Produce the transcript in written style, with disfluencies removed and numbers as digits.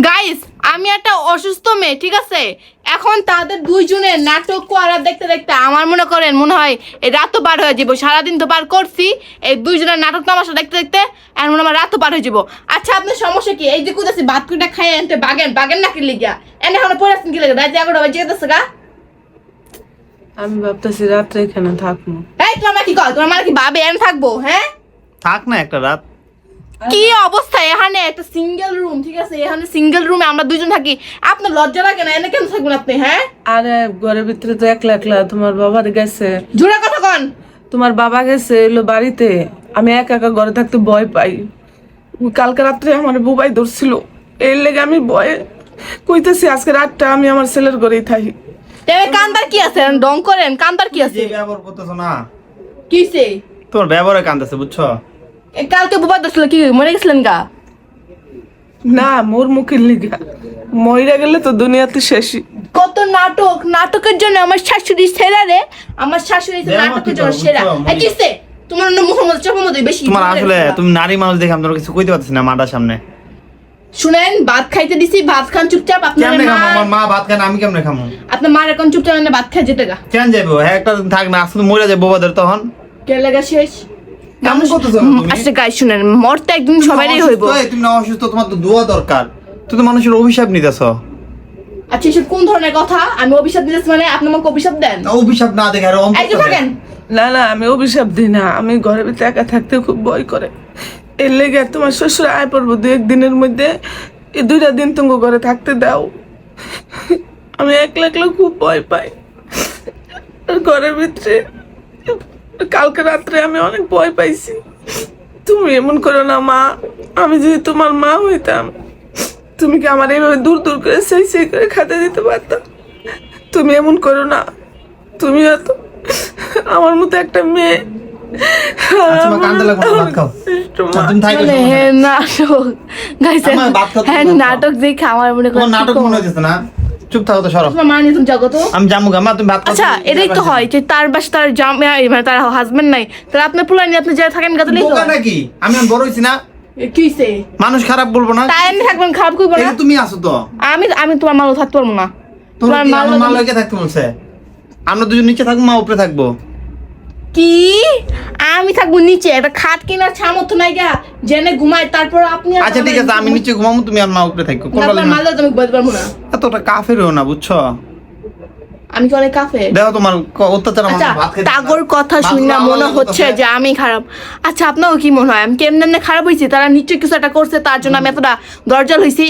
Guys আমি একটা অসুস্থ মেয়ে, ঠিক আছে? এখন তাদের দুইজনের নাটক করা দেখতে দেখতে আমার মনে হয় এই রাত তো পার হয়ে যাবো। সারাদিন তো পার করছি এই দুইজনের নাটক তামাশা দেখতে দেখতে, আর মনে আমার রাত তো পার হয়ে যাবো। আচ্ছা আপনার সমস্যা কি? এই যে কুদাছি ভাত কুটা খাই এনতে বাগেন নাকি লিগা এনে এখন পড়ে আসছেন কি লাগে? রাত 11টা বাজে গেছে গা। আমি ভাবতেছি রাত্রে এখানে থাকবো। এই তোমার কি কল? তোমার মানে কি ভাবে এনে থাকবো? হ্যাঁ থাক না একটা রাত। কি অবস্থা এখানে? একটা সিঙ্গেল রুম, ঠিক আছে? এখানে সিঙ্গেল রুমে আমরা দুইজন থাকি। আপনার লজ্জা লাগে না? এনে কেন থাকবেন আপনি? হ্যাঁ আরে ঘরের ভিতরে তো একলা একলা, তোমার বাবার গেছে, জোড়া কথা কন। তোমার বাবা গেছে এলো বাড়িতে, আমি একা একা ঘরে থাকতে ভয় পাই। কালকে রাত্রে আমার বুবাই ধরছিল, এর লেগে আমি ভয়ে কইতেছি আজকে রাতটা আমি আমার ছেলের ঘরেই থাকি। তবে কান্দার কি আছে? ডং করেন, কান্দার কি আছে? যে ব্যবহার করতেছ না, কিসে? তোমার ব্যবহারে কান্দাছে বুঝছো? কালকে বুবা দছিল কি মরে গেছিলেন গা? না মোর মুখের লিগা, মইরা গেলে তো দুনিয়াতে শেষই। কত নাটকের জন্য আমার শাশুড়ি সেরা রে, আমার শাশুড়ি নাটকের জন্য সেরা। এই কিসে? তোমার অন্য মুখের মধ্যে চোখের মধ্যে বেশি। তোমার আসলে তুমি নারী মানুষ দেখে আমি তোমার কিছু কইতে পারতেছি না মাটার সামনে। শুনেন, ভাত খাইতে দিছি, ভাত খান চুপচাপ। আপনার কেমনে খামো? আমার মা ভাত খায় না, আমি কেমনে খামো? আপনার মার এখন চুপচাপ এনে ভাত খাই যেতে গা। কেন যাইবো? হ্যাঁ একটা দিন থাক না, আজকে মরে যাবো বাবাদের তখন। কে লাগা শেষ? কেমন করতেছো তুমি? আচ্ছা গাইস শুনেন, মরতে একদিন সবারই হইব। তুমি না অসুস্থ, তোমার তো দোয়া দরকার। তুমি তো মানুষের অভিশাপ নিতেছো। আচ্ছা এসব কোন ধরনের কথা? আমি অভিশাপ দিতেছি মানে আপনি আমাকে অভিশাপ দেন? অভিশাপ না দেখে আর এই যে থাকেন। না না আমি অভিশাপ দিই না, আমি ঘরের ভিতরে একা থাকতে খুব ভয় করে। এর লেগে তোমার শ্বশুর আয় পড়বো 2-1 দিনের মধ্যে, এই 2টা দিন তুমি ঘরে থাকতে দাও। আমি একলা একলা খুব ভয় পাই আর ঘরের ভিতরে। কালকে রাত্রে আমি অনেক ভয় পাইছি। তুমি এমন করো না মা, আমি যদি তোমার মা হইতাম তুমি কি আমার এইভাবে দূর দূর করে সেই করে খেতে দিতে পারতাম? তুমি এমন করো না, তুমি তো আমার মতো একটা মেয়ে। আচ্ছা মা কান্দা লাগবে না, ভাত খাও। তুমি থাকো মানে হ্যাঁ নাটক গাইস, আমার ভাত খাও, হ্যাঁ তুমি ভাত খাও। নাটক দেখে আমার মনে তোমার করে নাটক মনে হইতেছে না? চুপ থাকো তো, সরো। তোমার মা নিয়ে তুমি যাবো তো। আমি যাবো গা মা, তুমি ভাত খাও। আচ্ছা এটাই তো হয় যে তার বাসা তার জামাই মানে তার হাজবেন্ড নাই, তাহলে আপনার পোলা নিয়ে আপনি যা থাকেন গাতলেই তো। বোকা নাকি? আমি এখন বড় হইছি না? কিসে? মানুষ খারাপ বলবো না? তাই আমি থাকবেন খারাপ করবো এই না? যে তুমি আছো তো, আমি তোমার মালও থাকতে পারবো না। তোমার কি মাল আমার মা লইকে থাকতে বলছে? আমরা দুজন নিচে থাকবো, মা উপরে থাকবো। কি? আমি থাকবো নিচে? একটা খাট কেনার সামর্থ্য নাই গা, জেনে ঘুমাই তারপর আপনি। আচ্ছা ঠিক আছে, আমি নিচে ঘুমাবো, তুমি আর মা উপরে থাকো। কোন বলেন? মাল তুমি বলতে পারবো না। এতটা কাফের হও না বুঝছো? আমি কি অনেক কাফে? দেখো তোমার অত্যাচার আমার আচ্ছা ভাত খেতে। তাগর কথা শুনে না মনে হচ্ছে যে আমি খারাপ। আচ্ছা আপনারও কি মনে হয় আমি কেমনে খারাপ হয়েছি? তারা নিশ্চয়ই কিছু একটা করছে, তার জন্য আমি এতটা দরজাল হয়েছি।